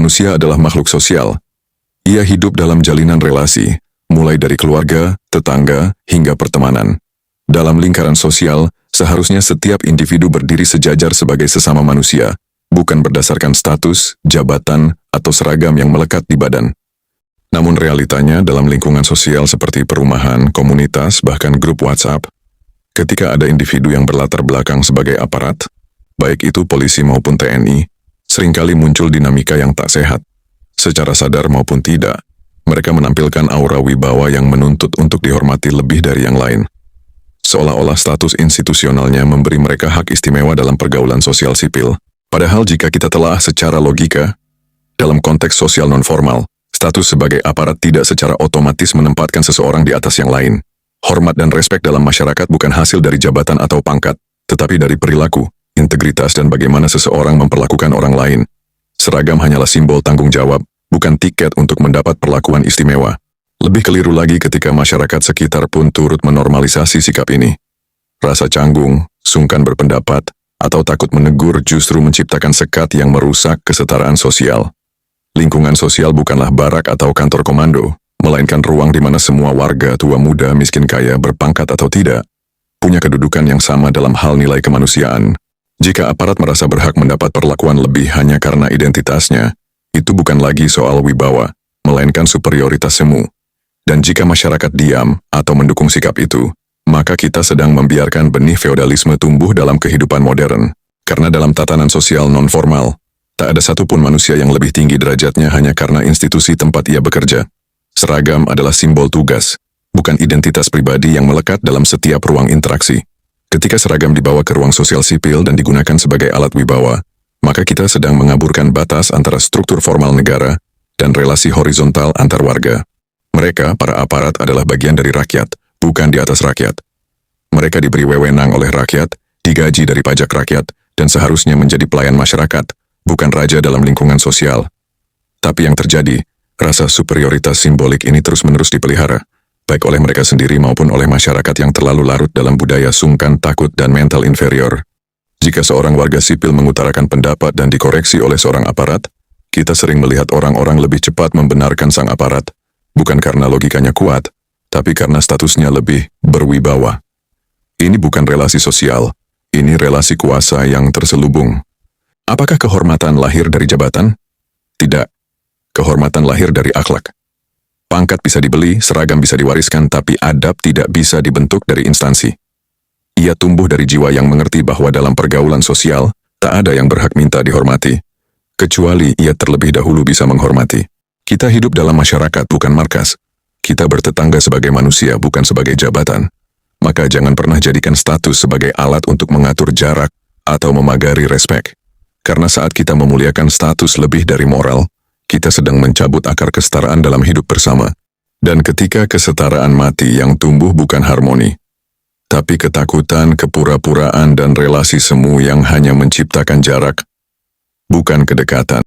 Manusia adalah makhluk sosial. Ia hidup dalam jalinan relasi, mulai dari keluarga, tetangga, hingga pertemanan. Dalam lingkaran sosial, seharusnya setiap individu berdiri sejajar sebagai sesama manusia, bukan berdasarkan status, jabatan, atau seragam yang melekat di badan. Namun realitanya dalam lingkungan sosial seperti perumahan, komunitas, bahkan grup WhatsApp, ketika ada individu yang berlatar belakang sebagai aparat, baik itu polisi maupun TNI, seringkali muncul dinamika yang tak sehat. Secara sadar maupun tidak, mereka menampilkan aura wibawa yang menuntut untuk dihormati lebih dari yang lain. Seolah-olah status institusionalnya memberi mereka hak istimewa dalam pergaulan sosial sipil. Padahal jika kita telah secara logika, dalam konteks sosial non-formal, status sebagai aparat tidak secara otomatis menempatkan seseorang di atas yang lain. Hormat dan respek dalam masyarakat bukan hasil dari jabatan atau pangkat, tetapi dari perilaku, integritas dan bagaimana seseorang memperlakukan orang lain. Seragam hanyalah simbol tanggung jawab, bukan tiket untuk mendapat perlakuan istimewa. Lebih keliru lagi ketika masyarakat sekitar pun turut menormalisasi sikap ini. Rasa canggung, sungkan berpendapat, atau takut menegur justru menciptakan sekat yang merusak kesetaraan sosial. Lingkungan sosial bukanlah barak atau kantor komando, melainkan ruang di mana semua warga, tua muda, miskin kaya, berpangkat atau tidak, punya kedudukan yang sama dalam hal nilai kemanusiaan. Jika aparat merasa berhak mendapat perlakuan lebih hanya karena identitasnya, itu bukan lagi soal wibawa, melainkan superioritas semu. Dan jika masyarakat diam atau mendukung sikap itu, maka kita sedang membiarkan benih feodalisme tumbuh dalam kehidupan modern. Karena dalam tatanan sosial non-formal, tak ada satupun manusia yang lebih tinggi derajatnya hanya karena institusi tempat ia bekerja. Seragam adalah simbol tugas, bukan identitas pribadi yang melekat dalam setiap ruang interaksi. Ketika seragam dibawa ke ruang sosial sipil dan digunakan sebagai alat wibawa, maka kita sedang mengaburkan batas antara struktur formal negara dan relasi horizontal antar warga. Mereka, para aparat, adalah bagian dari rakyat, bukan di atas rakyat. Mereka diberi wewenang oleh rakyat, digaji dari pajak rakyat, dan seharusnya menjadi pelayan masyarakat, bukan raja dalam lingkungan sosial. Tapi yang terjadi, rasa superioritas simbolik ini terus-menerus dipelihara, baik oleh mereka sendiri maupun oleh masyarakat yang terlalu larut dalam budaya sungkan, takut, dan mental inferior. Jika seorang warga sipil mengutarakan pendapat dan dikoreksi oleh seorang aparat, kita sering melihat orang-orang lebih cepat membenarkan sang aparat, bukan karena logikanya kuat, tapi karena statusnya lebih berwibawa. Ini bukan relasi sosial, ini relasi kuasa yang terselubung. Apakah kehormatan lahir dari jabatan? Tidak. Kehormatan lahir dari akhlak. Pangkat bisa dibeli, seragam bisa diwariskan, tapi adab tidak bisa dibentuk dari instansi. Ia tumbuh dari jiwa yang mengerti bahwa dalam pergaulan sosial, tak ada yang berhak minta dihormati, kecuali ia terlebih dahulu bisa menghormati. Kita hidup dalam masyarakat, bukan markas. Kita bertetangga sebagai manusia, bukan sebagai jabatan. Maka jangan pernah jadikan status sebagai alat untuk mengatur jarak atau memagari respek. Karena saat kita memuliakan status lebih dari moral, kita sedang mencabut akar kesetaraan dalam hidup bersama. Dan ketika kesetaraan mati, yang tumbuh bukan harmoni, tapi ketakutan, kepura-puraan, dan relasi semu yang hanya menciptakan jarak, bukan kedekatan.